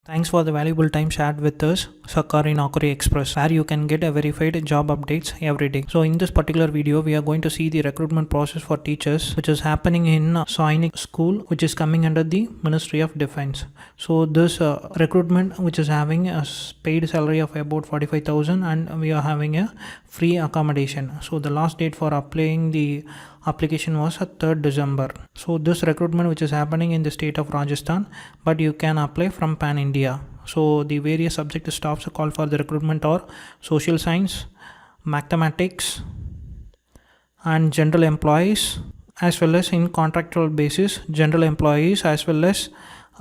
Thanks for the valuable time shared with us, Sakari Naukri Express, where you can get a verified job updates every day. So in this particular video, we are going to see the recruitment process for teachers, which is happening in Sainik School, which is coming under the Ministry of Defense. So this recruitment, which is having a paid salary of about 45,000, and we are having a free accommodation. So the last date for applying the application was 3rd December. So this recruitment which is happening in the state of Rajasthan, but you can apply from Pan India. So the various subject staffs call for the recruitment are social science, mathematics, and general employees, as well as in contractual basis general employees, as well as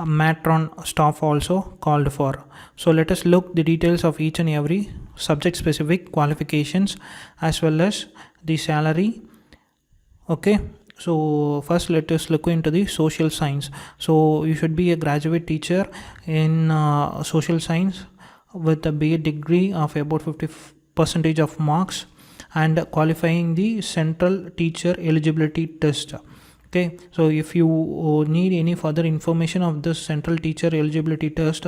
matron staff also called for. So let us look the details of each and every subject specific qualifications as well as the salary. Okay, so first let us look into the social science. So you should be a graduate teacher in social science with a BA degree of about 50% of marks and qualifying the central teacher eligibility test. Okay, so if you need any further information of this central teacher eligibility test,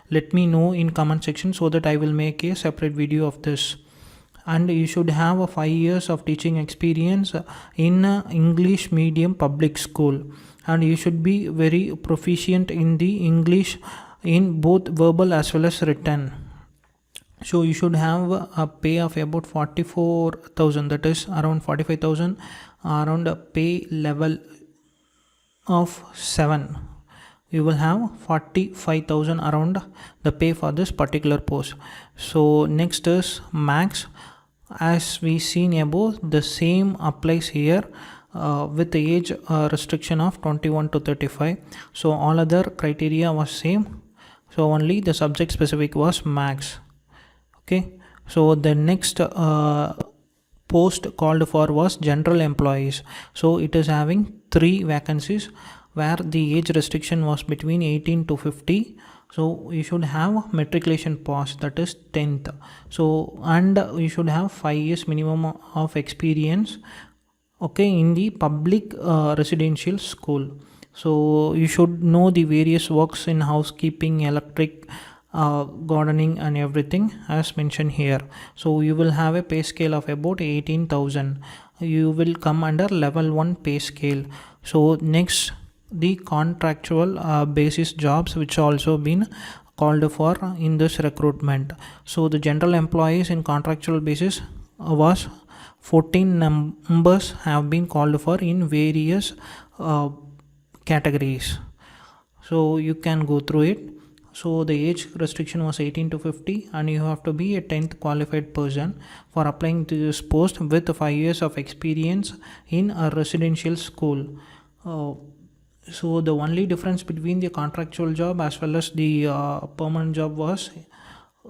let me know in comment section so that I will make a separate video of this. And you should have a 5 years of teaching experience in English medium public school, and you should be very proficient in the English in both verbal as well as written. So you should have a pay of about 44,000, that is around 45,000, around a pay level of 7. You will have 45,000 around the pay for this particular post. So next is max. As we seen above, the same applies here with the age restriction of 21 to 35. So all other criteria was same, so only the subject specific was max. Okay, so the next post called for was general employees. So it is having 3 vacancies where the age restriction was between 18 to 50. So you should have matriculation pass, that is 10th. So and you should have 5 years minimum of experience, okay, in the public residential school. So you should know the various works in housekeeping, electric, gardening and everything as mentioned here. So you will have a pay scale of about 18,000. You will come under level 1 pay scale. So next, the contractual basis jobs which also been called for in this recruitment. So the general employees in contractual basis was 14 numbers have been called for in various categories. So you can go through it. So the age restriction was 18 to 50, and you have to be a 10th qualified person for applying to this post with 5 years of experience in a residential school. So the only difference between the contractual job as well as the permanent job was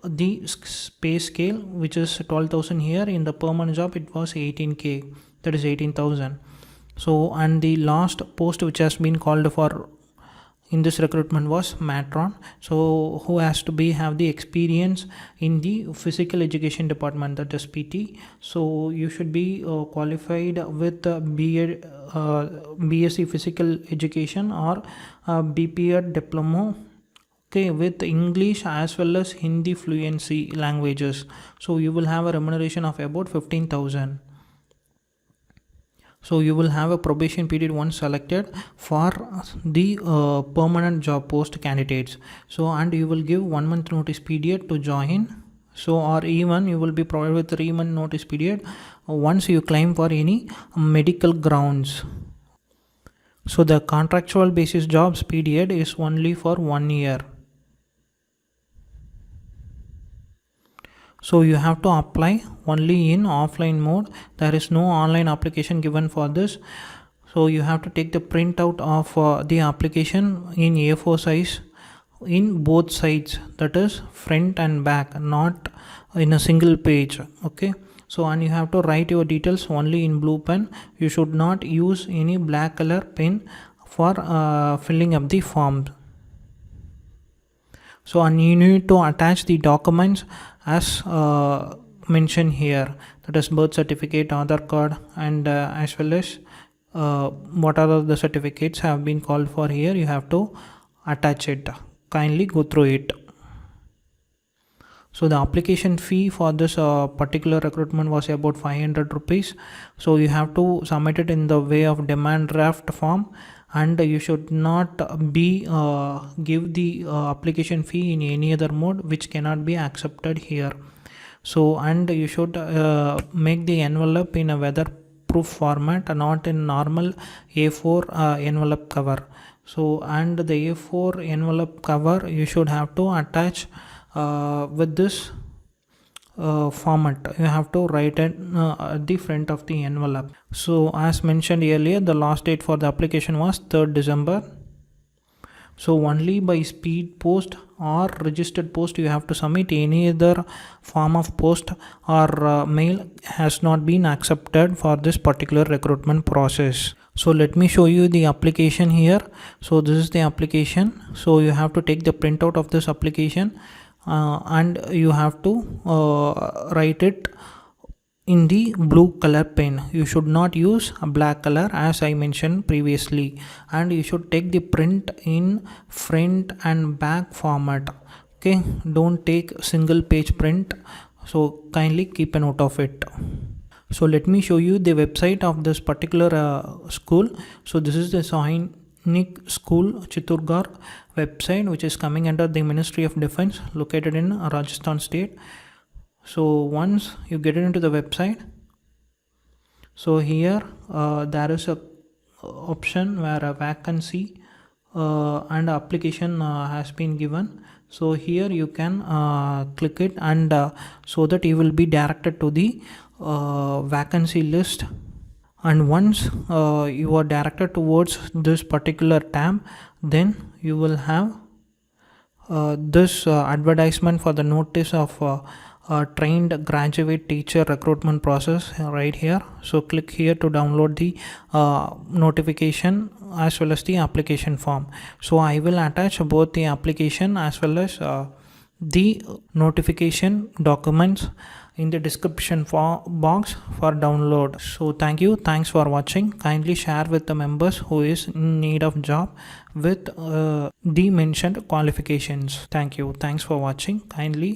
the pay scale, which is 12,000 here. In the permanent job it was 18k, that is 18,000. So and the last post which has been called for in this recruitment was matron. So who has to be have the experience in the physical education department, that is PT. So you should be qualified with BSc physical education or BPEd diploma, okay, with English as well as Hindi fluency languages. So you will have a remuneration of about 15,000. So you will have a probation period once selected for the permanent job post candidates. So and you will give 1 month notice period to join. So or even you will be provided with 3 month notice period once you claim for any medical grounds. So the contractual basis jobs period is only for 1 year. So you have to apply only in offline mode. There is no online application given for this. So you have to take the printout of the application in A4 size in both sides, that is front and back, not in a single page. Okay, so and you have to write your details only in blue pen. You should not use any black color pen for filling up the form. So and you need to attach the documents as mentioned here, that is birth certificate, Aadhaar card, and as well as what are the certificates have been called for here, you have to attach it. kindly go through it. So the application fee for this particular recruitment was about 500 rupees. So you have to submit it in the way of demand draft form, and you should not be give the application fee in any other mode, which cannot be accepted here. So, and you should make the envelope in a weatherproof format, not in normal A4 envelope cover. So, and the A4 envelope cover you should have to attach with this format. You have to write it at the front of the envelope. So as mentioned earlier, the last date for the application was 3rd December. So only by speed post or registered post you have to submit. Any other form of post or mail has not been accepted for this particular recruitment process. So let me show you the application here. So this is the application. So you have to take the printout of this application and you have to write it in the blue color pen. You should not use a black color as I mentioned previously, and you should take the print in front and back format. Okay, don't take single page print, so kindly keep a note of it. So let me show you the website of this particular school. So this is the Sainik School Chittorgarh website, which is coming under the Ministry of Defense, located in Rajasthan state. So once you get into the website, so here there is a option where a vacancy and application has been given. So here you can click it, and so that you will be directed to the vacancy list. And once you are directed towards this particular tab, then you will have this advertisement for the notice of trained graduate teacher recruitment process right here. So click here to download the notification as well as the application form. So I will attach both the application as well as the notification documents in the description box for download. So thanks for watching. Kindly share with the members who is in need of job with the mentioned qualifications. Thanks for watching. Kindly